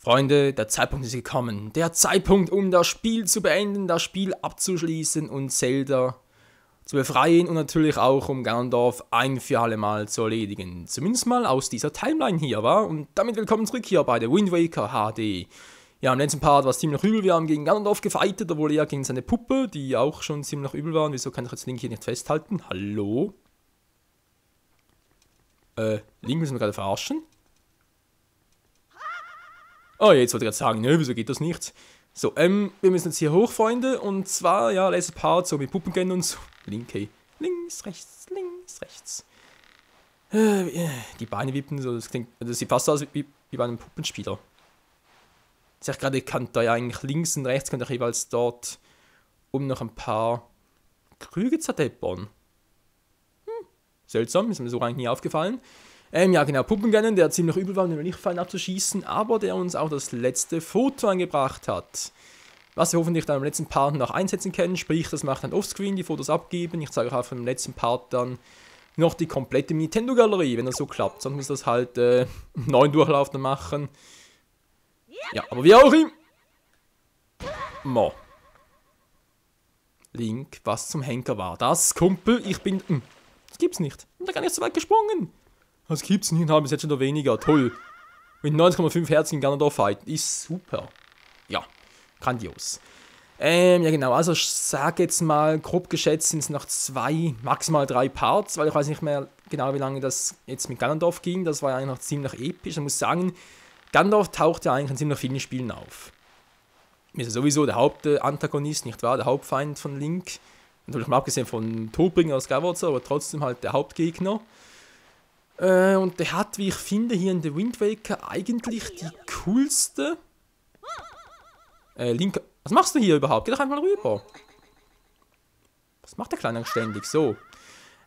Freunde, der Zeitpunkt ist gekommen. Der Zeitpunkt, um das Spiel zu beenden, das Spiel abzuschließen und Zelda zu befreien und natürlich auch, um Ganondorf ein für alle Mal zu erledigen. Zumindest mal aus dieser Timeline hier, wa? Und damit willkommen zurück hier bei der Wind Waker HD. Ja, im letzten Part war es ziemlich übel. Wir haben gegen Ganondorf gefightet, obwohl er gegen seine Puppe, die auch schon ziemlich übel waren. Wieso kann ich jetzt Link hier nicht festhalten? Hallo? Link, müssen wir gerade verarschen? Oh, jetzt wollte ich gerade sagen, ne, wieso geht das nicht? So, wir müssen jetzt hier hoch, Freunde. Und zwar, ja, letzter Part, so mit Puppen und so. Link, hey. Links, rechts. Die Beine wippen, so, das sieht fast aus wie bei einem Puppenspieler. Ich habe gerade erkannt, da ja eigentlich links und rechts könnt ihr jeweils dort noch ein paar Krüge zerdeppern. Seltsam, ist mir so eigentlich nie aufgefallen. Ja genau, Puppenganon, der ziemlich übel war, den nicht fallen abzuschießen, aber der uns auch das letzte Foto angebracht hat. Was wir hoffentlich dann im letzten Part noch einsetzen können, sprich, das macht dann offscreen, die Fotos abgeben. Ich zeige euch auch im letzten Part dann noch die komplette Nintendo-Galerie, wenn das so klappt. Sonst muss das halt einen neuen Durchlauf dann machen. Ja, aber wie auch immer. Mo. Link, was zum Henker war das, Kumpel? Ich bin... Das gibt's nicht. Ich bin da gar nicht so weit gesprungen. Das gibt's nicht, haben bis jetzt schon noch weniger. Toll. Mit 90,5 Hertz in Ganondorf fighten. Ist super. Ja, grandios. Ja genau, also ich sage jetzt mal, grob geschätzt sind es noch 2, maximal 3 Parts, weil ich weiß nicht mehr genau, wie lange das jetzt mit Ganondorf ging. Das war ja eigentlich noch ziemlich episch. Ich muss sagen, Ganondorf taucht ja eigentlich in ziemlich vielen Spielen auf. Ist ja sowieso der Hauptantagonist, nicht wahr? Der Hauptfeind von Link. Natürlich mal abgesehen von Todbringer aus Skyward, aber trotzdem halt der Hauptgegner. Und der hat, wie ich finde, hier in The Wind Waker eigentlich die coolste... Link, was machst du hier überhaupt? Geh doch einfach mal rüber. Was macht der Kleine ständig? So.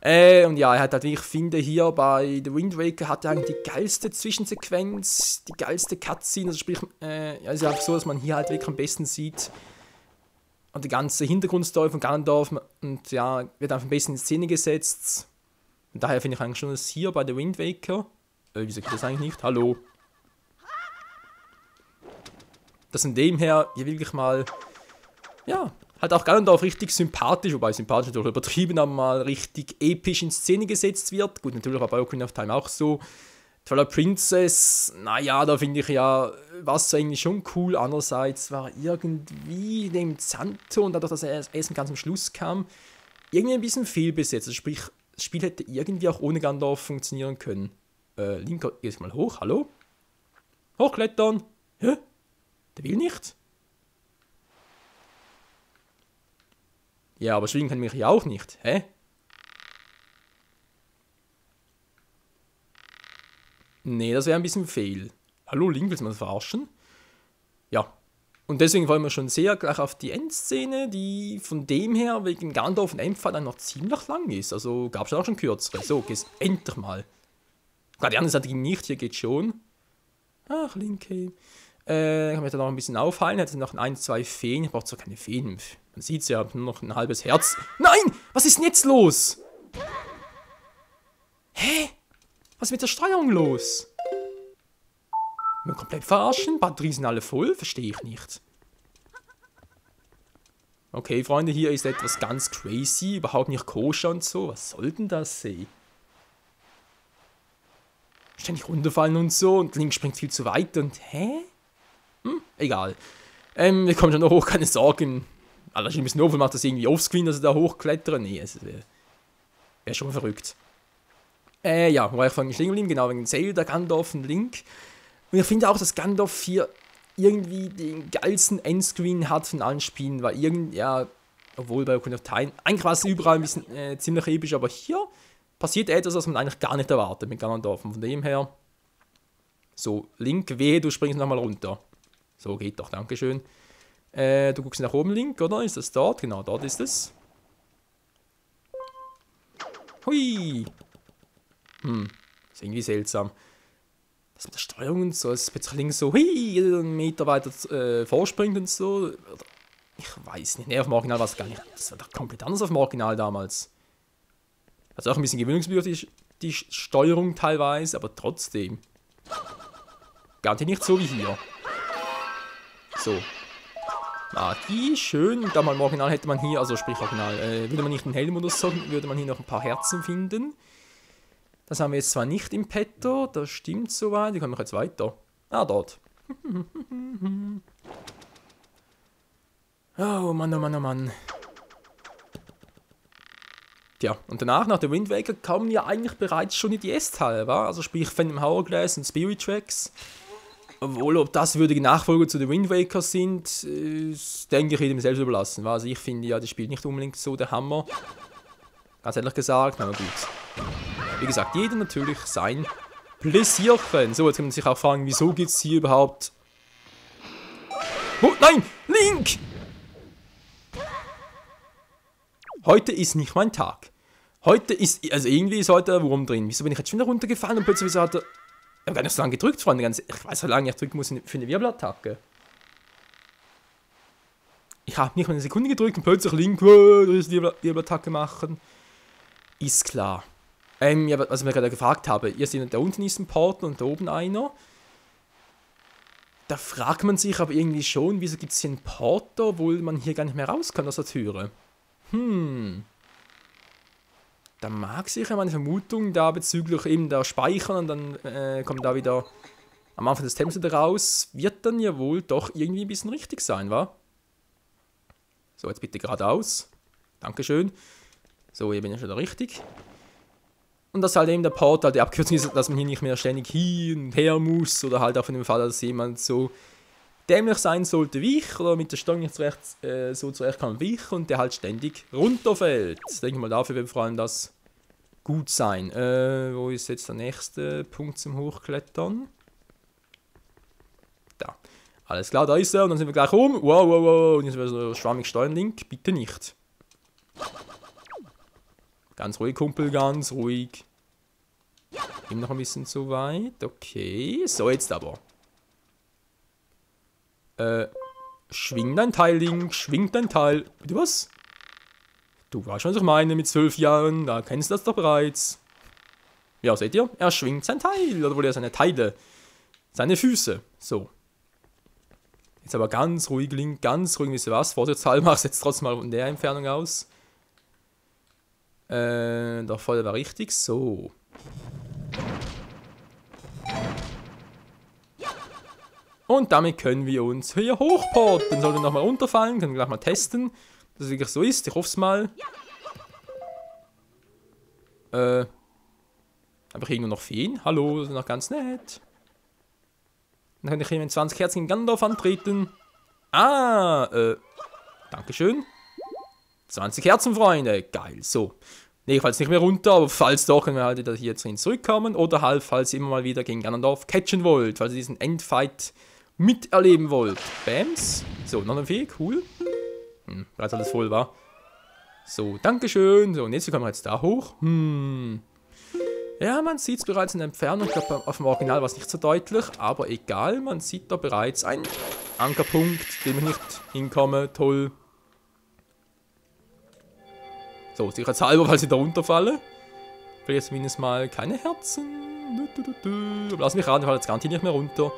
Und ja, er hat halt, wie ich finde, hier bei The Wind Waker hat er eigentlich die geilste Zwischensequenz, die geilste Cutscene. Also sprich, ja, ist ja einfach so, dass man hier halt wirklich am besten sieht. Und die ganze Hintergrundstory von Ganondorf und ja, wird einfach am besten in Szene gesetzt. Und daher finde ich eigentlich schon, dass hier bei The Wind Waker... wieso geht das eigentlich nicht? Hallo? Dass in dem her hier wirklich mal... Ja, halt auch Ganondorf richtig sympathisch, wobei sympathisch natürlich übertrieben, aber mal richtig episch in Szene gesetzt wird. Gut, natürlich war bei Ocarina of Time auch so. Twilight Princess, naja, da finde ich ja, was eigentlich schon cool. Andererseits war irgendwie dem Zanto und dadurch, dass er erst ganz am Schluss kam, irgendwie ein bisschen fehlbesetzt. Also sprich, das Spiel hätte irgendwie auch ohne Ganondorf funktionieren können. Link, geh mal hoch, hallo? Hochklettern! Hä? Der will nicht? Ja, aber schwingen kann mich ja auch nicht, hä? Nee, das wäre ein bisschen fehl. Hallo, Link, willst du mal das verarschen? Ja. Und deswegen freuen wir schon sehr gleich auf die Endszene, die von dem her wegen Ganondorf und Empfad dann noch ziemlich lang ist. Also gab es ja auch schon kürzere. So, geht's endlich mal. Gerade die andere Seite ging nicht, hier geht schon. Ach, Link, hey. Kann mich da noch ein bisschen aufheilen. Hätte noch 1, 2 Feen. Ich brauche zwar keine Feen. Man sieht's ja, nur noch ein halbes Herz. Nein! Was ist denn jetzt los? Hä? Was ist mit der Steuerung los? Wir komplett verarschen? Batterien sind alle voll? Verstehe ich nicht. Okay, Freunde, hier ist etwas ganz crazy. Überhaupt nicht koscher und so. Was soll denn das, ey? Ständig runterfallen und so. Und Link springt viel zu weit und... Hä? Egal. Wir kommen schon noch hoch, keine Sorgen. Allerdings ein bisschen macht das irgendwie offscreen, dass sie da hochklettern. Nee, es wäre schon verrückt. Ja, wo war ich vorhin stehen geblieben? Genau, wegen Zelda, Ganondorf und Link. Und ich finde auch, dass Ganondorf hier irgendwie den geilsten Endscreen hat von allen Spielen, weil ja, obwohl bei Ocarina of Time, eigentlich war es überall ein bisschen ziemlich episch, aber hier passiert etwas, was man eigentlich gar nicht erwartet mit Ganondorf. Und von dem her, so, Link, wehe, du springst nochmal runter. So, geht doch, dankeschön. Du guckst nach oben, Link, oder? Ist das dort? Genau, dort ist es. Hui! Ist irgendwie seltsam. Das mit der Steuerung und so, dass plötzlich links so, hui, einen Meter weiter vorspringt und so. Ich weiß nicht, nee, auf dem Original war es gar nicht. Das war doch komplett anders auf dem Original damals. Also auch ein bisschen gewöhnungsbedürftig, die Steuerung teilweise, aber trotzdem. Garantiert nicht so wie hier. So. Magie, schön. Und dann mal im Original hätte man hier, also sprich Original, würde man nicht einen Helm oder so, würde man hier noch ein paar Herzen finden. Das haben wir jetzt zwar nicht im Petto, das stimmt soweit. Wie kommen wir jetzt weiter? Ah, dort. Oh Mann, oh Mann, oh Mann. Tja, und danach, nach der Wind Waker, kamen wir eigentlich bereits schon in die S-Teile, wa? Also sprich Phantom Hourglass und Spirit Tracks. Obwohl, ob das würdige Nachfolger zu den Wind Waker sind, denke ich, jedem selbst überlassen. Also ich finde ja, das spielt nicht unbedingt so der Hammer. Ganz ehrlich gesagt, aber gut. Wie gesagt, jeder natürlich sein Pläsierchen. So, jetzt kann man sich auch fragen, wieso gibt es hier überhaupt... Oh, nein! Link! Heute ist nicht mein Tag. Heute ist... Also irgendwie ist heute ein Wurm drin. Wieso bin ich jetzt schon wieder runtergefallen und plötzlich hat er... Ich habe gar nicht so lange gedrückt, Freunde. Ich weiß, wie lange ich drücken muss für eine Wirbelattacke. Ich habe nicht mal eine Sekunde gedrückt und plötzlich Link, Wirbelattacke machen. Ist klar. Ja, was ich mir gerade gefragt habe, ihr seht, da unten ist ein Portal und da oben einer. Da fragt man sich aber irgendwie schon, wieso gibt es hier einen Portal, obwohl man hier gar nicht mehr raus kann aus der Türe. Da mag sich ja meine Vermutung da bezüglich eben der Speichern und dann kommt da wieder am Anfang des Tempels wieder raus, wird dann ja wohl doch irgendwie ein bisschen richtig sein, wa? So, jetzt bitte geradeaus. Dankeschön. So, hier bin ich schon wieder richtig. Und dass halt eben der Portal, die Abkürzung ist, dass man hier nicht mehr ständig hin und her muss oder halt auch in dem Fall, dass jemand so dämlich sein sollte wie ich oder mit der Stange nicht so zurechtkommt wie ich und der halt ständig runterfällt. Ich denke mal, dafür wird vor allem das gut sein. Wo ist jetzt der nächste Punkt zum Hochklettern? Da. Alles klar, da ist er und dann sind wir gleich um. Wow, wow, wow. Und jetzt wird so schwammig steuern, Link. Bitte nicht. Ganz ruhig, Kumpel, ganz ruhig. Immer noch ein bisschen zu weit. Okay, so jetzt aber. Schwing dein Teil, Link, schwing dein Teil. Bitte was? Du weißt schon, was ich meine mit 12 Jahren, da kennst du das doch bereits. Ja, seht ihr? Er schwingt sein Teil, oder wohl er seine Teile. Seine Füße. So. Jetzt aber ganz ruhig, Link, ganz ruhig, wisst ihr was? Vorsichtshalber, mach es jetzt trotzdem mal von der Entfernung aus. Der Voll war richtig, so. Und damit können wir uns hier hochporten. Sollte nochmal runterfallen, können wir gleich mal testen, dass es wirklich so ist. Ich hoffe es mal. Habe ich irgendwo noch Feen? Hallo, das ist noch ganz nett. Dann kann ich hier mit 20 Herzen in Gandalf antreten. Dankeschön. 20 Herzen, Freunde. Geil, so. Ne, ich fall jetzt nicht mehr runter, aber falls doch, können wir halt wieder hier drin zurückkommen. Oder halt, falls ihr immer mal wieder gegen Ganondorf catchen wollt. Falls ihr diesen Endfight miterleben wollt. Bams. So, noch ein Fee, cool. Bereits alles voll war. So, Dankeschön. So, und jetzt kommen wir jetzt da hoch. Ja, man sieht es bereits in der Entfernung. Ich glaube, auf dem Original war es nicht so deutlich. Aber egal, man sieht da bereits einen Ankerpunkt, den ich nicht hinkomme. Toll. So, sicherheitshalber, falls ich da runterfalle. Vielleicht zumindest mal keine Herzen. Aber lass mich raten, ich falle jetzt gar nicht mehr runter.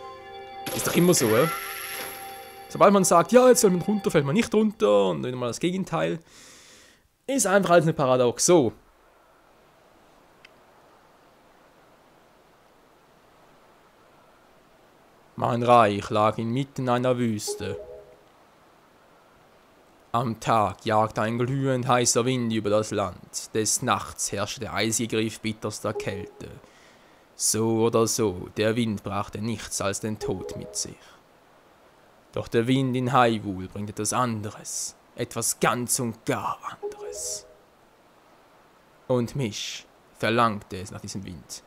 Ist doch immer so, Sobald man sagt, ja, jetzt soll man runter, fällt man nicht runter. Und dann mal das Gegenteil. Ist einfach als eine Paradox. So. Mein Reich lag inmitten einer Wüste. Am Tag jagte ein glühend heißer Wind über das Land. Des Nachts herrschte der eisige Griff bitterster Kälte. So oder so, der Wind brachte nichts als den Tod mit sich. Doch der Wind in Hyrule bringt etwas anderes. Etwas ganz und gar anderes. Und mich verlangte es nach diesem Wind.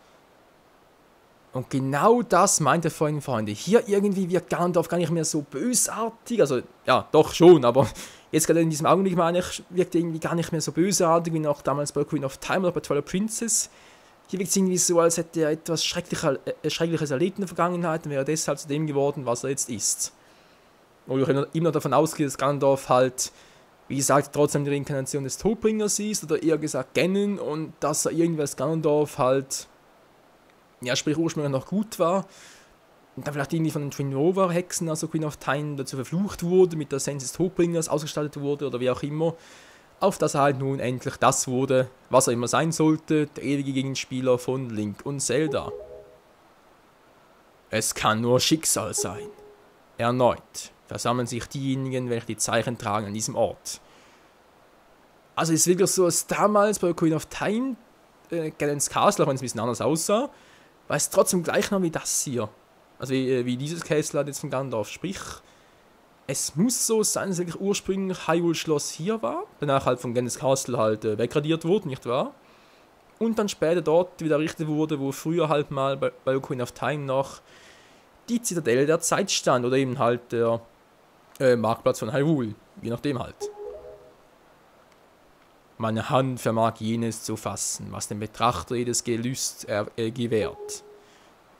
Und genau das meinte vorhin, Freunde. Hier irgendwie wirkt Ganondorf gar nicht mehr so bösartig. Also, ja, doch schon, aber jetzt gerade in diesem Augenblick meine ich, wirkt er irgendwie gar nicht mehr so bösartig, wie noch damals bei Queen of Time oder bei Twilight Princess. Hier wirkt es irgendwie so, als hätte er etwas Schreckliches erlebt in der Vergangenheit und wäre deshalb zu dem geworden, was er jetzt ist. Wo ich immer noch davon ausgehe, dass Ganondorf halt, wie gesagt, trotzdem die Reinkarnation des Todbringers ist, oder eher gesagt Ganon, und dass er irgendwie als Ganondorf halt, ja, sprich ursprünglich noch gut war. und dann vielleicht irgendwie von den Twin Rover Hexen, also Queen of Time, dazu verflucht wurde, mit der Sense des Todbringers ausgestattet wurde oder wie auch immer, auf dass er halt nun endlich das wurde, was er immer sein sollte, der ewige Gegenspieler von Link und Zelda. Es kann nur Schicksal sein. Erneut versammeln sich diejenigen, welche die Zeichen tragen an diesem Ort. Also es ist wirklich so, als damals bei Queen of Time, Ganon's Castle, auch wenn es ein bisschen anders aussah, war es trotzdem gleich noch wie das hier. Also wie dieses Castle hat jetzt von Ganondorf. Sprich, es muss so sein, dass eigentlich ursprünglich Hyrule Schloss hier war, danach halt von Ganon's Castle halt wegradiert wurde, nicht wahr? Und dann später dort wieder errichtet wurde, wo früher halt mal bei Queen of Time noch die Zitadelle der Zeit stand oder eben halt der Marktplatz von Hyrule, je nachdem halt. Meine Hand vermag jenes zu fassen, was dem Betrachter jedes Gelüst gewährt.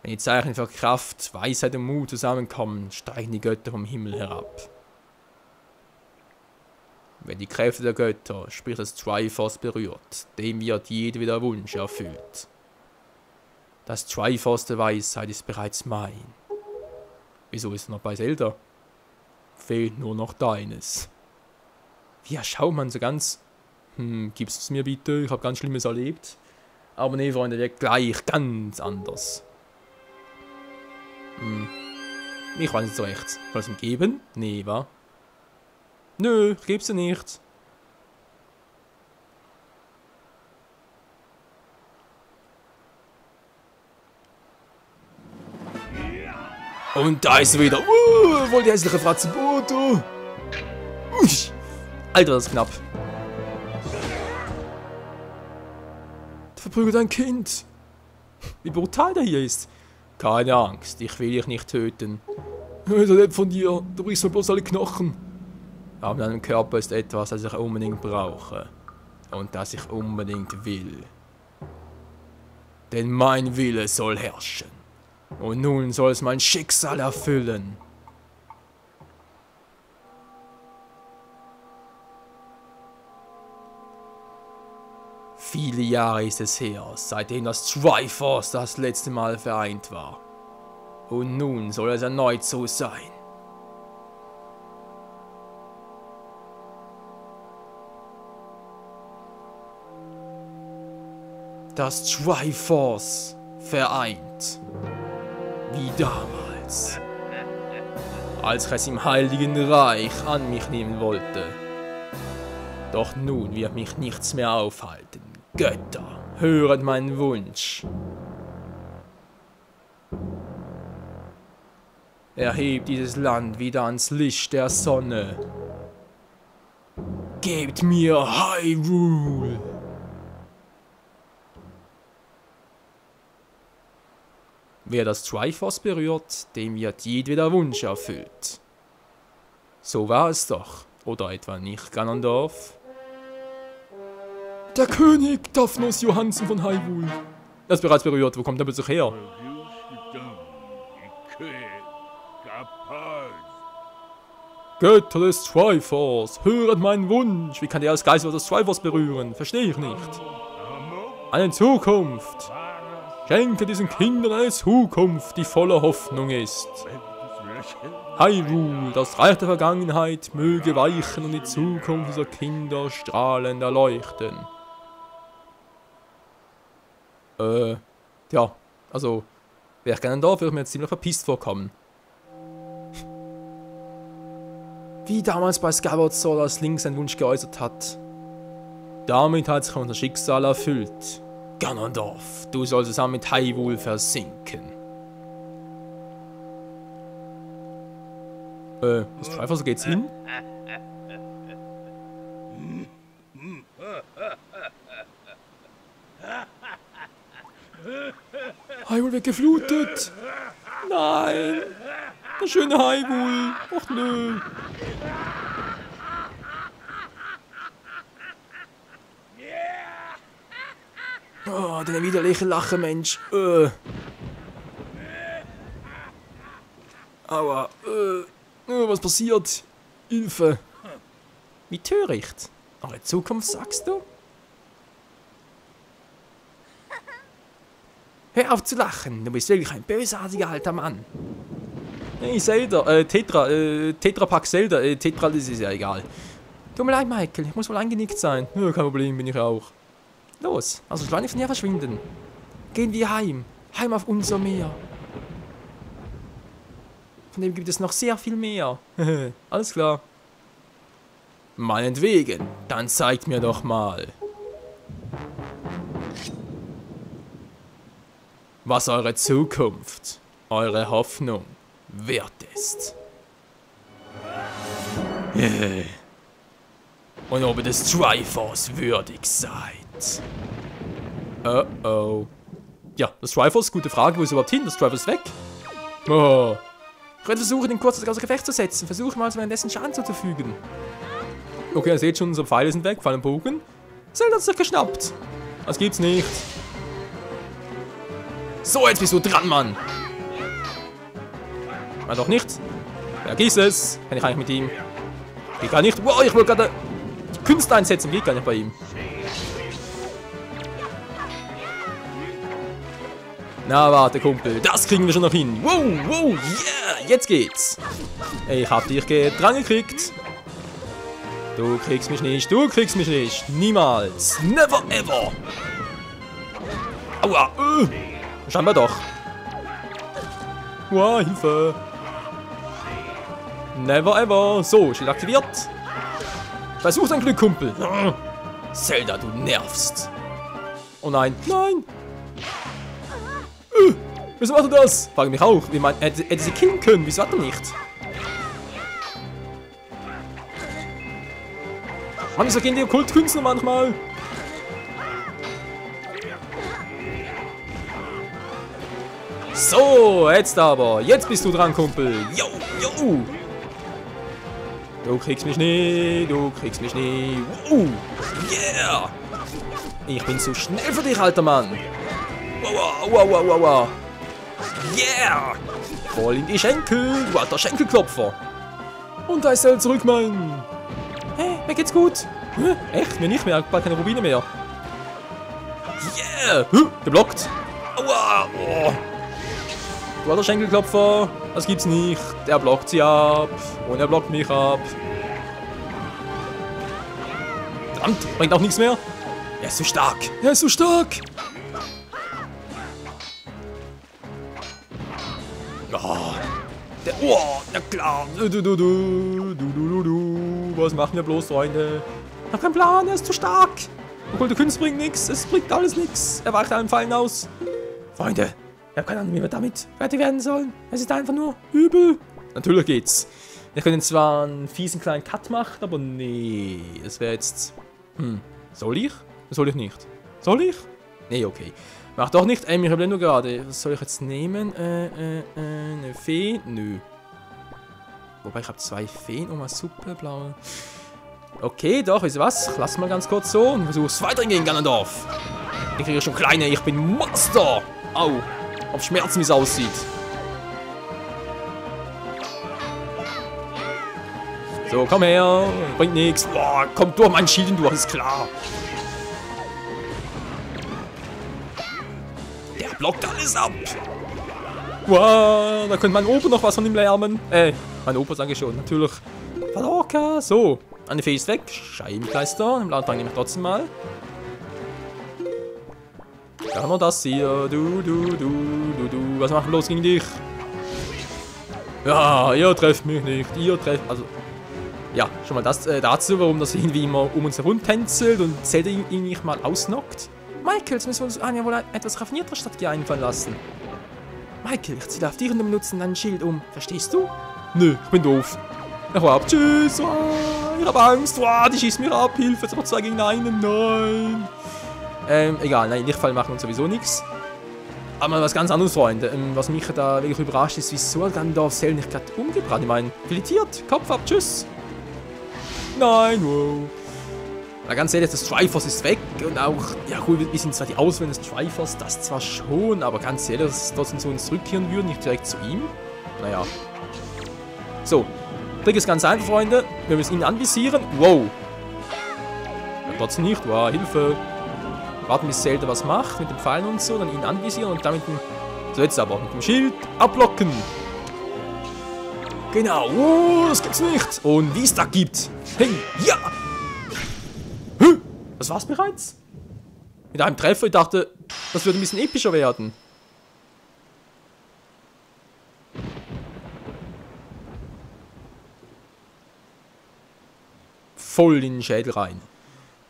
Wenn die Zeichen für Kraft, Weisheit und Mut zusammenkommen, steigen die Götter vom Himmel herab. Wenn die Kräfte der Götter, sprich das Triforce berührt, dem wird jeder Wunsch erfüllt. Das Triforce der Weisheit ist bereits mein. Wieso ist er noch bei Zelda? Fehlt nur noch deines. Ja, schau man so ganz... gib's es mir bitte, ich habe ganz Schlimmes erlebt. Aber nee, Freunde, wird gleich ganz anders. Ich weiß nicht so recht. Soll es ihm geben? Nee, wa? Nö, ich geb's dir nicht. Und da ist er wieder. Voll die hässliche Fratze. Du. Usch. Alter, das ist knapp. Du verprügelt ein Kind. Wie brutal der hier ist. Keine Angst, ich will dich nicht töten. Der lebt von dir, du brichst mir bloß alle Knochen. Aber in deinem Körper ist etwas, das ich unbedingt brauche. Und das ich unbedingt will. Denn mein Wille soll herrschen. Und nun soll es mein Schicksal erfüllen. Viele Jahre ist es her, seitdem das Triforce das letzte Mal vereint war. Und nun soll es erneut so sein. Das Triforce vereint. Wie damals. Als ich es im Heiligen Reich an mich nehmen wollte. Doch nun wird mich nichts mehr aufhalten. Götter, höret meinen Wunsch. Erhebt dieses Land wieder ans Licht der Sonne. Gebt mir Hyrule. Wer das Triforce berührt, dem wird jedweder Wunsch erfüllt. So war es doch, oder etwa nicht, Ganondorf? Der König Daphnos Johansen von Hyrule. Er ist bereits berührt, wo kommt er plötzlich her? Götter des Triforce, höret meinen Wunsch. Wie kann der als Geist das Triforce berühren? Verstehe ich nicht. Eine Zukunft. Schenke diesen Kindern eine Zukunft, die voller Hoffnung ist. Hyrule, das Reich der Vergangenheit, möge weichen und die Zukunft dieser Kinder strahlend erleuchten. Ja, also, wäre ich gerne da, würde ich mir jetzt ziemlich verpisst vorkommen. Wie damals bei Skyward Sword, als Link seinen Wunsch geäußert hat. Damit hat sich unser Schicksal erfüllt. Ganondorf, du sollst zusammen mit Hyrule versinken. Das Triforce, geht's hin? Hyrule wird geflutet! Nein! Der schöne Hyrule! Och nö! Oh, der widerliche Lache, Mensch! Aua! Was passiert? Hilfe! Wie töricht! Eure Zukunft, sagst du? Hör auf zu lachen, du bist wirklich ein bösartiger alter Mann. Hey, Zelda, Tetrapack Zelda, Tetra, das ist ja egal. Tut mir leid, Michael, ich muss wohl eingenickt sein. Ja, kein Problem, bin ich auch. Los, also schleunigst näher verschwinden. Gehen wir heim. Heim auf unser Meer. Von dem gibt es noch sehr viel mehr. Alles klar. Meinetwegen, dann zeigt mir doch mal, was eure Zukunft, eure Hoffnung wert ist. Und ob ihr des Triforce würdig seid. Oh. Ja, das Triforce, gute Frage, wo ist überhaupt hin? Das Triforce ist weg. Oh. Ich werde versuchen, den kurz außer Gefecht zu setzen. Versuche mal, währenddessen Schaden zuzufügen. Okay, ihr seht schon, unsere Pfeile sind weg, Pfeile und Bogen. Zelda hat sich geschnappt. Das gibt's nicht. So, jetzt bist du dran, Mann. Na doch nicht. Vergiss es. Kann ich eigentlich mit ihm? Geht gar nicht. Wow, ich wollte gerade Künste einsetzen. Geht gar nicht bei ihm. Na, warte, Kumpel. Das kriegen wir schon noch hin. Wow, wow, yeah. Jetzt geht's. Ich hab dich dran gekriegt. Du kriegst mich nicht. Du kriegst mich nicht. Niemals. Never ever. Aua. Scheinbar doch. Wow, Hilfe. Never ever. So, Schild aktiviert. Versuch dein Glück, Kumpel. Zelda, du nervst. Oh nein. Nein. Wieso macht er das? Frage mich auch. Wie man hätte sie killen können. Wieso hat er nicht? Mann, wieso gehen die Okkultkünstler manchmal? So, jetzt aber. Jetzt bist du dran, Kumpel. Yo, yo. Du kriegst mich nicht. Du kriegst mich nicht. Yeah. Ich bin zu schnell für dich, alter Mann. Wow, wow, wow, wow, wow. Yeah. Voll in die Schenkel. Du alter Schenkelklopfer. Und da ist er zurück, Mann. Hey, mir geht's gut. Echt? Mir nicht mehr. Bald keine Rubine mehr. Yeah. Geblockt. Aua. Oh. Du alter Schenkelklopfer. Das gibt's nicht. Der blockt sie ab. Und er blockt mich ab. Verdammt. Bringt auch nichts mehr. Er ist so stark. Er ist so stark. Oh. Na klar. Was machen wir bloß, Freunde? Ich hab keinen Plan, er ist zu stark. Okkulte Kunst bringt nichts, es bringt alles nichts. Er weicht allen Fallen aus. Freunde, ich habe keine Ahnung, wie wir damit fertig werden sollen. Es ist einfach nur übel. Natürlich geht's. Wir können zwar einen fiesen kleinen Cut machen, aber nee. Das wäre jetzt... Soll ich? Soll ich nicht? Soll ich? Nee, okay. Mach doch nicht. Ich habe nur gerade. Was soll ich jetzt nehmen? Eine Fee? Nö. Wobei, ich habe 2 Feen. Oh, mal super blaue. Okay, doch, weißt du was? Lass mal ganz kurz so und versuch's weiterhin gegen Ganondorf. Ich kriege schon kleine. Ich bin Monster. Au. Auf Schmerzen, wie es aussieht. So, komm her. Bringt nichts. Boah, kommt durch mein Schild durch, ist klar. Der blockt alles ab. Wow, da könnte mein Opa noch was von ihm lernen. Mein Opa sage ich schon, natürlich. Valorca, so. Eine Fee ist weg. Scheibenkleister. Im Landbahn nehme ich trotzdem mal. Dann haben wir das hier. Du. Was machen wir los gegen dich? Ja, ihr trefft mich nicht. Ihr trefft. Also. Ja, schon mal das dazu, warum das irgendwie immer um uns herum tänzelt und Zelda ihn nicht mal ausnockt. Michael, jetzt müssen wir uns ja wohl etwas raffiniertere Strategie einfallen lassen. Michael, ich ziele auf dich und benutzen dein Schild um. Verstehst du? Nö, ich bin doof. Ich hau ab. Tschüss. Oh, ich hab Angst. Oh, die schießt mir ab. Hilfe, jetzt aber 2 gegen 1. Nein. Egal, nein, Lichtfall machen uns sowieso nichts. Aber mal was ganz anderes, Freunde. Was mich da wirklich überrascht ist, wieso Ganondorf Zelda nicht gerade umgebracht. Ich meine, filetiert. Kopf ab. Tschüss. Nein, wow. Na, ganz ehrlich, das Triforce ist weg und auch, ja cool, wir sind zwar die Auswähler des Triforce, das zwar schon, aber ganz ehrlich, dass es trotzdem so uns zurückkehren würde, nicht direkt zu ihm. Naja. So, Trick ist ganz einfach, Freunde. Wir müssen ihn anvisieren. Wow. Ja, trotzdem nicht. Wow, Hilfe. Warten, bis Zelda was macht, mit dem Pfeilen und so, dann ihn anvisieren und dann mit dem... So, jetzt aber, mit dem Schild ablocken. Genau, oh, das gibt's nicht. Und wie es da gibt. Hey, ja! Das war's bereits? Mit einem Treffer, ich dachte, das würde ein bisschen epischer werden. Voll in den Schädel rein.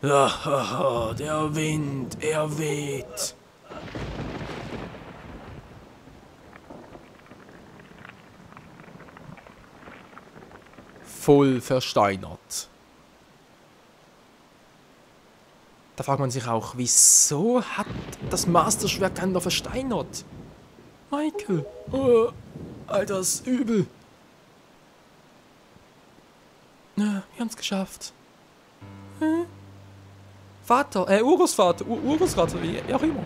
Ah, der Wind, er weht. Voll versteinert. Da fragt man sich auch, wieso hat das Masterschwert Ganondorf versteinert? Michael, oh, Alter, das ist übel. Wir haben's geschafft. Vater, Urgroßvater, Urgroßvater, wie auch immer.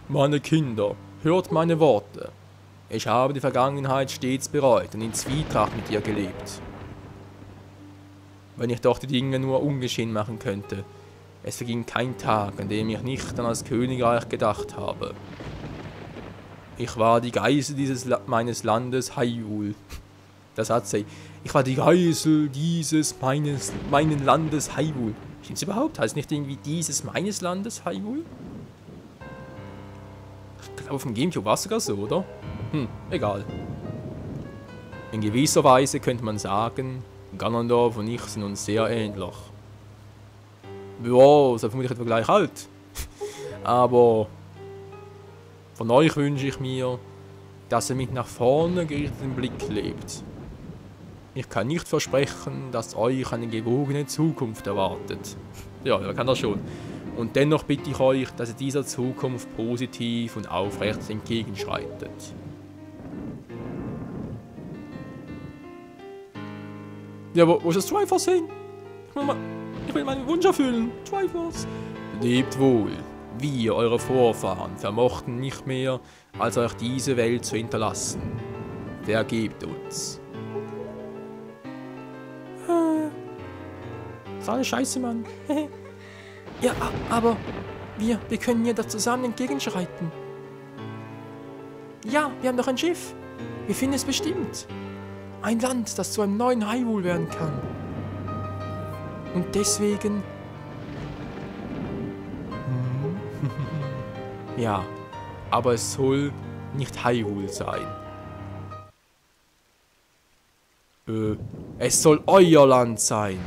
Meine Kinder, hört meine Worte. Ich habe die Vergangenheit stets bereut und in Zwietracht mit ihr gelebt. Wenn ich doch die Dinge nur ungeschehen machen könnte. Es verging kein Tag, an dem ich nicht an das Königreich gedacht habe. Ich war die Geisel meines Landes Hyrule. Das hat sie. Ich war die Geisel meinen Landes Hyrule. Stimmt's überhaupt? Heißt nicht irgendwie dieses meines Landes Hyrule? Ich glaube, auf dem Gamecube war es sogar so, oder? Egal. In gewisser Weise könnte man sagen, Ganondorf und ich sind uns sehr ähnlich. Ja, so vermutlich etwa gleich alt. Aber von euch wünsche ich mir, dass ihr mit nach vorne gerichteten Blick lebt. Ich kann nicht versprechen, dass euch eine gewogene Zukunft erwartet. Ja, wer kann das schon. Und dennoch bitte ich euch, dass ihr dieser Zukunft positiv und aufrecht entgegenschreitet. Ja, wo ist das Triforce hin? Ich will meinen Wunsch erfüllen. Triforce. Lebt wohl. Wir, eure Vorfahren, vermochten nicht mehr, als euch diese Welt zu hinterlassen. Vergebt uns. Das ist alles scheiße, Mann. Ja, aber wir können ja da zusammen entgegenschreiten. Ja, wir haben doch ein Schiff. Wir finden es bestimmt. Ein Land, das zu einem neuen Hyrule werden kann. Und deswegen... Ja, aber es soll nicht Hyrule sein. Es soll euer Land sein.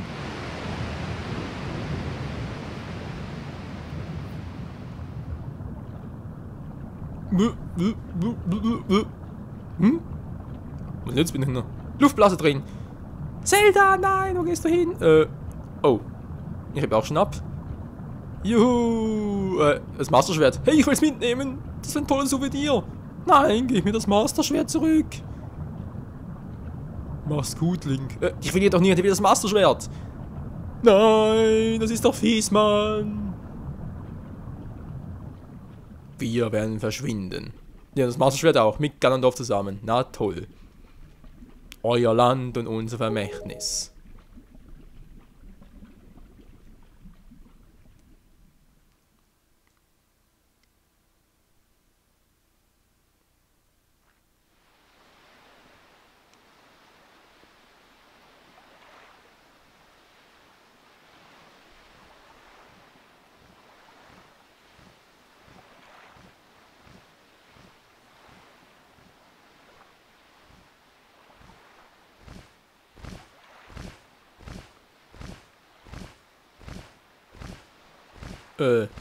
Und jetzt bin ich in der Luftblase drin. Zelda, nein, wo gehst du hin? Oh. Ich heb auch schon ab. Juhu. Das Masterschwert. Hey, ich will's mitnehmen. Das ist ein tolles Souvenir. Nein, gib mir das Masterschwert zurück. Mach's gut, Link. Ich verliere doch nie wieder das Masterschwert. Nein, das ist doch fies, Mann. Wir werden verschwinden. Ja, das Masterschwert auch. Mit Ganondorf zusammen. Na toll. Euer Land und unser Vermächtnis.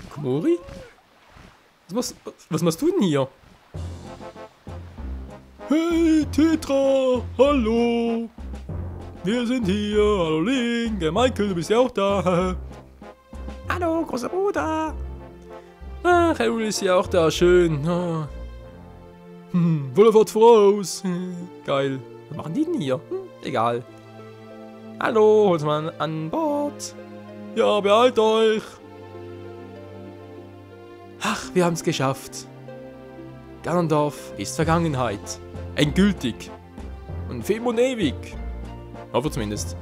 Komori? Was machst du denn hier? Hey, Tetra! Hallo! Wir sind hier! Hallo, Link! Michael, du bist ja auch da! Hallo, großer Bruder! Ach, Hyrule ist ja auch da, schön! Voller Fahrt voraus! Geil! Was machen die denn hier? Egal. Hallo, holt's mal an Bord! Ja, beeilt euch! Ach, wir haben es geschafft. Ganondorf ist Vergangenheit. Endgültig. Und für immer und ewig. Hoffe zumindest.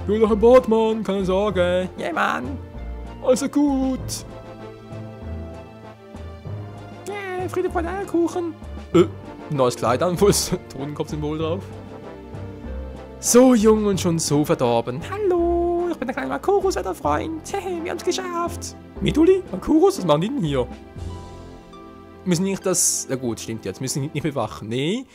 Ich will noch an Bord, Mann, keine Sorge. Ja, Mann. Also gut. Hey, Friede, Freude, Eierkuchen. Neues Kleid an, wo ist Totenkopf-Symbol drauf. So jung und schon so verdorben. Hallo, ich bin der kleine Makurus, euer Freund. Hey, wir haben's geschafft. Miduli? Makurus? Was machen die denn hier? Müssen nicht das... Ja gut, stimmt jetzt. Müssen nicht bewachen. Nee.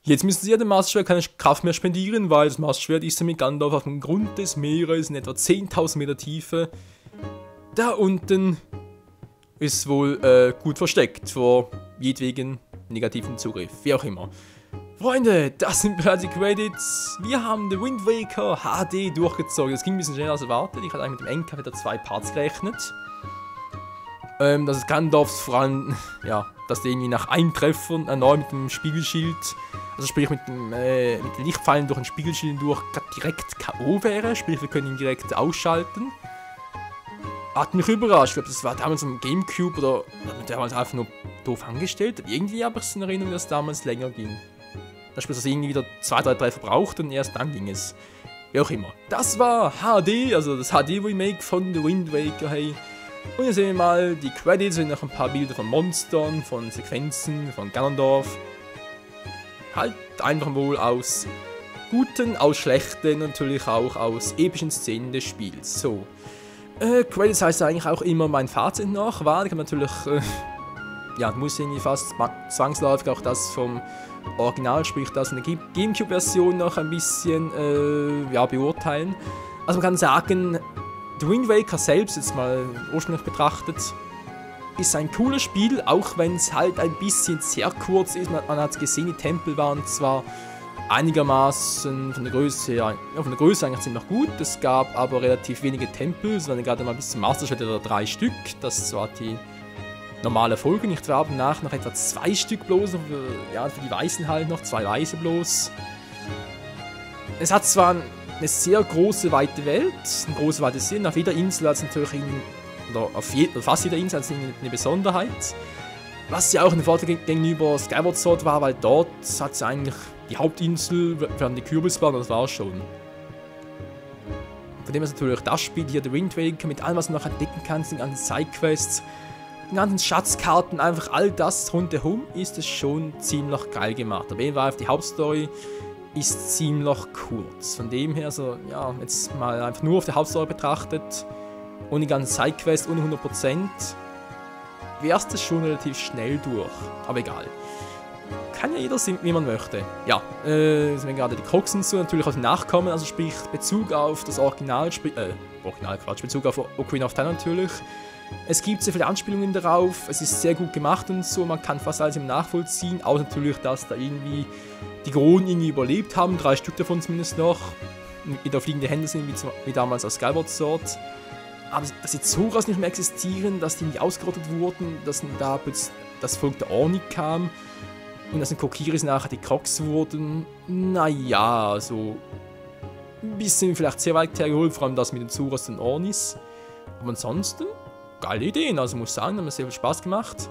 Jetzt müssen sie ja dem Master Schwert keine Kraft mehr spendieren, weil das Master Schwert ist ja mit Gandalf auf dem Grund des Meeres in etwa 10.000 Meter Tiefe. Da unten ist wohl gut versteckt vor jedwegen negativen Zugriff. Wie auch immer. Freunde, das sind bereits die Credits. Wir haben The Wind Waker HD durchgezogen. Das ging ein bisschen schneller als erwartet. Ich hatte eigentlich mit dem Endkampf der 2 Parts gerechnet. Das ist Gandalfs vor allem, ja, dass der irgendwie nach einem Treffer erneut mit dem Spiegelschild, also sprich mit den Lichtpfeilen durch ein Spiegelschild durch direkt K.O. wäre. Sprich, wir können ihn direkt ausschalten. Hat mich überrascht. Ich glaube, das war damals am Gamecube oder damals einfach nur doof angestellt. Irgendwie habe ich es in Erinnerung, dass es damals länger ging. Da spielt das irgendwie wieder 2, 3 Treffer verbraucht und erst dann ging es. Wie auch immer. Das war HD, also das HD-Remake von The Wind Waker, hey. Und jetzt sehen wir mal die Credits, sind noch ein paar Bilder von Monstern, von Sequenzen, von Ganondorf. Halt einfach wohl aus guten, aus schlechten, natürlich auch aus epischen Szenen des Spiels. So. Credits heißt eigentlich auch immer mein Fazit noch, war, ich habe natürlich, ja, muss irgendwie fast zwangsläufig auch das vom Original, sprich das in der Gamecube-Version noch ein bisschen, ja, beurteilen. Also man kann sagen, The Wind Waker selbst, jetzt mal ursprünglich betrachtet, ist ein cooles Spiel, auch wenn es halt ein bisschen sehr kurz ist. Man hat es gesehen, die Tempel waren zwar einigermaßen von der Größe eigentlich ziemlich gut. Es gab aber relativ wenige Tempel, es waren gerade mal bis zum Master Schwert oder 3 Stück. Das war die normale Folge, nicht wahr? Danach noch etwa 2 Stück bloß, ja, für die Weißen halt noch, 2 Weiße bloß. Es hat zwar eine sehr große, weite Welt, eine große, weite Sinn. Auf jeder Insel hat es natürlich oder fast jeder Insel hat es eine Besonderheit. Was ja auch ein Vorteil gegenüber Skyward Sword war, weil dort hat es eigentlich die Hauptinsel, während die Kürbisbahn, das war schon. Von dem ist natürlich das Spiel hier, The Wind Waker, mit allem, was du noch entdecken kannst, den ganzen Sidequests, den ganzen Schatzkarten, einfach all das rundherum, ist es schon ziemlich geil gemacht. Aber eben war auf die Hauptstory ist ziemlich kurz. Von dem her, so, ja, jetzt mal einfach nur auf die Hauptstory betrachtet, ohne die ganzen Sidequests, ohne 100%, wärst du schon relativ schnell durch. Aber egal. Kann ja jeder sehen, wie man möchte. Ja, sind wir gerade die Crocs hinzu, natürlich aus dem Nachkommen, also sprich Bezug auf das Original, Bezug auf Ocarina of Time natürlich. Es gibt sehr viele Anspielungen darauf, es ist sehr gut gemacht und so, man kann fast alles im Nachvollziehen, außer natürlich, dass da irgendwie die Kronen irgendwie überlebt haben, 3 Stück davon zumindest noch, wieder fliegende Hände sind, wie damals aus Skyward Sword. Aber dass die Zoras nicht mehr existieren, dass die nicht ausgerottet wurden, dass da plötzlich das Volk der Orni kam und dass in Kokiris nachher die Crocs wurden, naja, also ein bisschen vielleicht sehr weit hergeholt, vor allem das mit den Zoras und Ornis. Aber ansonsten, geile Ideen, also muss ich sagen, haben mir sehr viel Spaß gemacht.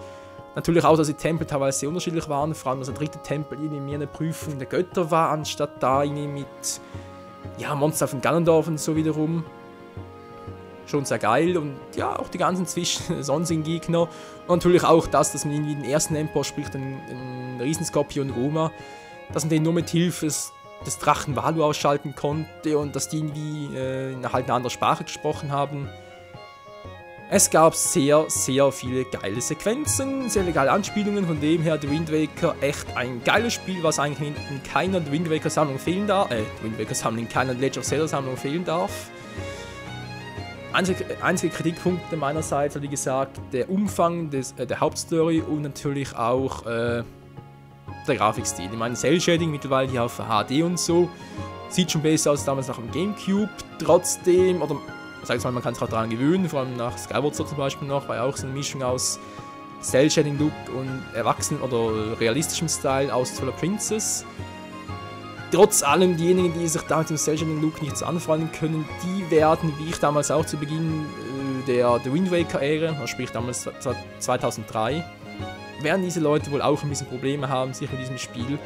Natürlich auch, dass die Tempel teilweise sehr unterschiedlich waren, vor allem, dass der 3. Tempel irgendwie mehr eine Prüfung der Götter war, anstatt da irgendwie mit, ja, Monster von Ganondorf und so wiederum. Schon sehr geil und ja, auch die ganzen sonstigen Gegner. Und natürlich auch das, dass man irgendwie den ersten Endboss, sprich den Riesenskorpion Roma, dass man den nur mit Hilfe des Drachen Valu ausschalten konnte und dass die irgendwie halt eine andere Sprache gesprochen haben. Es gab sehr, sehr viele geile Sequenzen, sehr geile Anspielungen, von dem her The Wind Waker echt ein geiles Spiel, was eigentlich in keiner The Wind Waker Sammlung fehlen darf, in keiner Legend of Zelda Sammlung fehlen darf. Einzige Kritikpunkte meinerseits, wie gesagt, der Umfang der Hauptstory und natürlich auch der Grafikstil. Ich meine, Cell-Shading mittlerweile hier auf HD und so, sieht schon besser aus als damals nach dem Gamecube, trotzdem, oder sag ich mal, man kann sich auch daran gewöhnen, vor allem nach Skyward Sword zum Beispiel noch, war ja auch so eine Mischung aus Cell-Shading-Look und erwachsenen oder realistischem Style aus Twilight Princess. Trotz allem, diejenigen, die sich da mit dem Cell-Shading-Look nichts anfreunden können, die werden, wie ich damals auch zu Beginn der The Wind Waker-Ära, sprich damals 2003, werden diese Leute wohl auch ein bisschen Probleme haben, sich mit diesem Spiel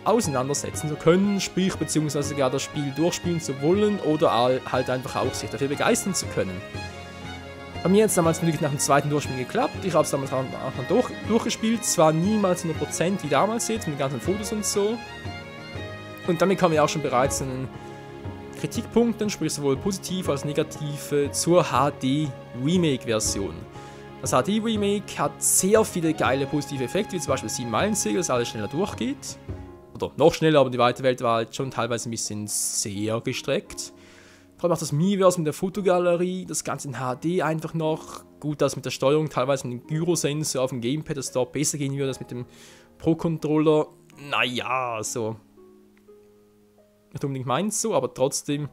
auseinandersetzen zu können, sprich beziehungsweise sogar das Spiel durchspielen zu wollen oder halt einfach auch sich dafür begeistern zu können. Bei mir hat es damals natürlich nach dem zweiten Durchspielen geklappt. Ich habe es damals auch noch durchgespielt. Zwar niemals 100% wie damals jetzt, mit den ganzen Fotos und so. Und damit kamen wir auch schon bereits einen Kritikpunkten, sprich sowohl positiv als negative, zur HD-Remake-Version. Das HD-Remake hat sehr viele geile positive Effekte, wie zum Beispiel 7 Meilen-Segel, dass alles schneller durchgeht. Oder noch schneller, aber die weite Welt war halt schon teilweise ein bisschen sehr gestreckt. Vor allem auch das Miiverse mit der Fotogalerie, das Ganze in HD einfach noch. Gut, dass mit der Steuerung teilweise mit dem Gyrosensor auf dem Gamepad, das dort besser gehen würde als mit dem Pro-Controller. Naja, so. Nicht unbedingt meins so, aber trotzdem,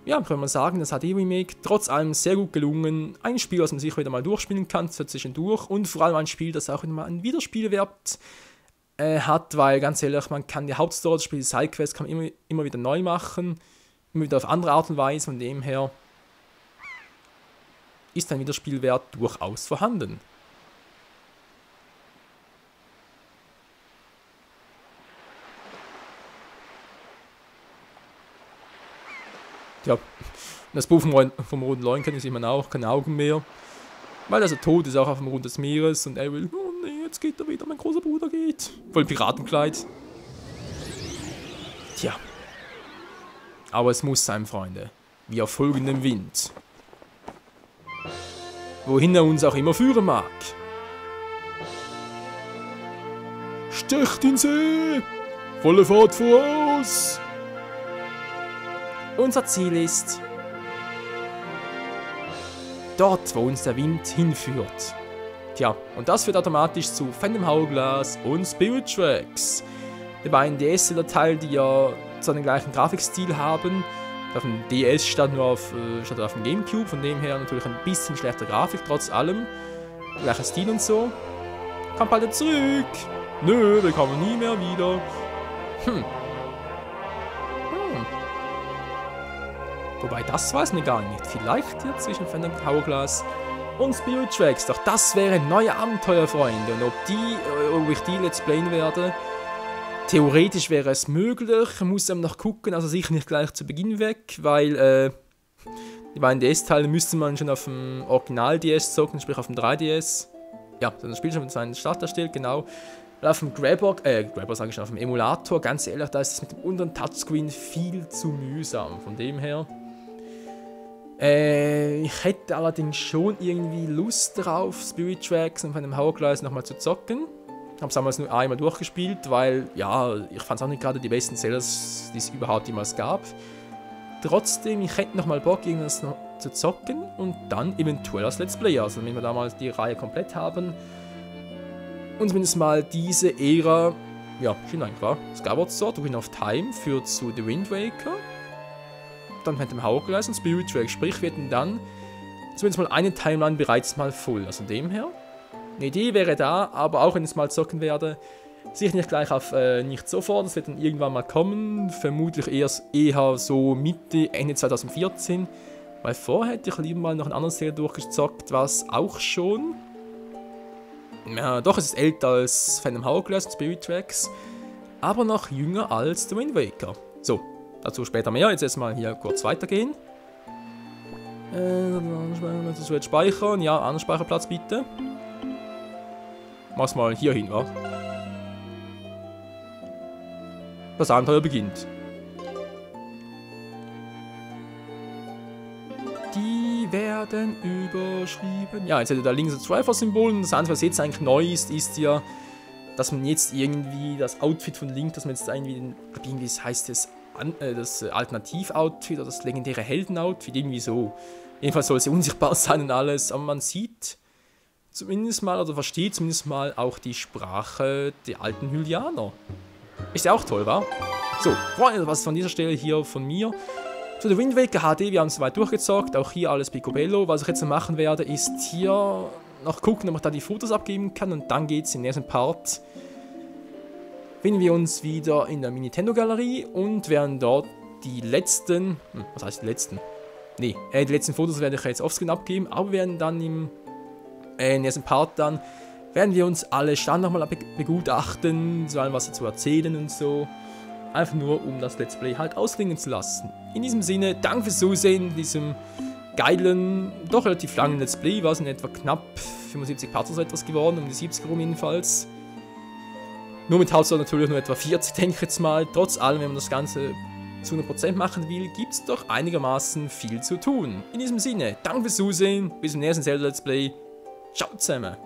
ja, kann man sagen, das HD-Remake trotz allem sehr gut gelungen. Ein Spiel, das man sich wieder mal durchspielen kann, zwischendurch, und vor allem ein Spiel, das auch wieder mal einen Wiederspielwert hat, weil ganz ehrlich, man kann die Hauptstory, das Spiel, die Sidequests kann man immer wieder neu machen, immer wieder auf andere Art und Weise, von dem her ist ein Wiederspielwert durchaus vorhanden. Ja, das Buch vom Roten Leuenkännchen sieht man auch, keine Augen mehr. Weil er so tot ist, auch auf dem Rund des Meeres, und er will, oh nee, jetzt geht er wieder, mein großer Bruder geht. Voll Piratenkleid. Tja. Aber es muss sein, Freunde. Wir folgen dem Wind. Wohin er uns auch immer führen mag. Stecht in See! Volle Fahrt voraus! Unser Ziel ist dort, wo uns der Wind hinführt. Tja, und das führt automatisch zu Phantom Hourglass und Spirit Tracks. Die beiden DS-Teile, die ja so einen gleichen Grafikstil haben. Auf dem DS statt auf dem Gamecube, von dem her natürlich ein bisschen schlechter Grafik, trotz allem. Gleicher Stil und so. Kommt bald zurück! Nö, wir kommen nie mehr wieder. Wobei, das weiß man gar nicht. Vielleicht hier zwischen Phantom Hourglass und Spirit Tracks. Doch das wären neue Abenteuer, Freunde. Und ob ich die Let's Playen werde, theoretisch wäre es möglich. Ich muss eben noch gucken, also sicher nicht gleich zu Beginn weg, weil die beiden DS-Teile müsste man schon auf dem Original-DS zocken, sprich auf dem 3DS. Ja, das Spiel schon mit seinem Start erstellt, genau. Und auf dem Grabber sage ich schon, auf dem Emulator, ganz ehrlich, da ist es mit dem unteren Touchscreen viel zu mühsam. Von dem her. Ich hätte allerdings schon irgendwie Lust darauf, Spirit Tracks und von dem Hourglass nochmal zu zocken. Ich habe es damals nur einmal durchgespielt, weil, ja, ich fand es auch nicht gerade die besten Sellers, die es überhaupt jemals gab. Trotzdem, ich hätte nochmal Bock, irgendwas noch zu zocken und dann eventuell als Let's Player, also wenn wir damals die Reihe komplett haben. Und zumindest mal diese Ära, ja, schön eigentlich war. Skyward Sword, Wind of Time führt zu The Wind Waker. Dann mit dem Hourglass und Spirit Track, sprich, wir hätten dann zumindest mal eine Timeline bereits mal voll. Also dem her, eine Idee wäre da, aber auch wenn ich es mal zocken werde, sicher nicht gleich auf nicht sofort, das wird dann irgendwann mal kommen, vermutlich eher so Mitte, Ende 2014, weil vorher hätte ich lieber mal noch ein anderes Serie durchgezockt, was auch schon, ja, doch, es ist älter als Phantom Hourglass und Spirit Tracks, aber noch jünger als The Wind Waker. So, dazu später mehr, jetzt erstmal hier kurz weitergehen. Das wird speichern, ja, anderen Speicherplatz bitte. Mach's mal hier hin, wa? Das Abenteuer beginnt. Die werden überschrieben. Ja, jetzt hätte da links das Triforce-Symbol. Und das Einzige, was jetzt eigentlich neu ist, ist ja, dass man jetzt irgendwie das Outfit von Link, dass man jetzt irgendwie heißt es, das Alternativ-Outfit oder das legendäre Helden-Outfit, irgendwie so. Jedenfalls soll sie unsichtbar sein und alles, aber man sieht zumindest mal, oder versteht zumindest mal auch die Sprache der alten Hylianer. Ist ja auch toll, wa? So, Freunde, was von dieser Stelle hier von mir. So, der Wind Waker HD, wir haben es soweit durchgezockt, auch hier alles picobello. Was ich jetzt noch machen werde, ist hier noch gucken, ob ich da die Fotos abgeben kann und dann geht es im nächsten Part. Finden wir uns wieder in der Nintendo-Galerie und werden dort die letzten, was heißt die letzten? Nee, die letzten Fotos werde ich jetzt offscreen abgeben, aber wir werden dann im nächsten Part dann, werden wir uns alle Stand nochmal begutachten, so allem was dazu erzählen und so. Einfach nur, um das Let's Play halt ausklingen zu lassen. In diesem Sinne, danke fürs Zusehen in diesem geilen, doch relativ langen Let's Play, war es in etwa knapp 75 Parts oder so etwas geworden, um die 70 rum jedenfalls. Nur mit Hauptsache natürlich nur etwa 40, denke ich jetzt mal. Trotz allem, wenn man das Ganze zu 100% machen will, gibt es doch einigermaßen viel zu tun. In diesem Sinne, danke fürs Zusehen, bis zum nächsten Zelda Let's Play. Ciao zusammen.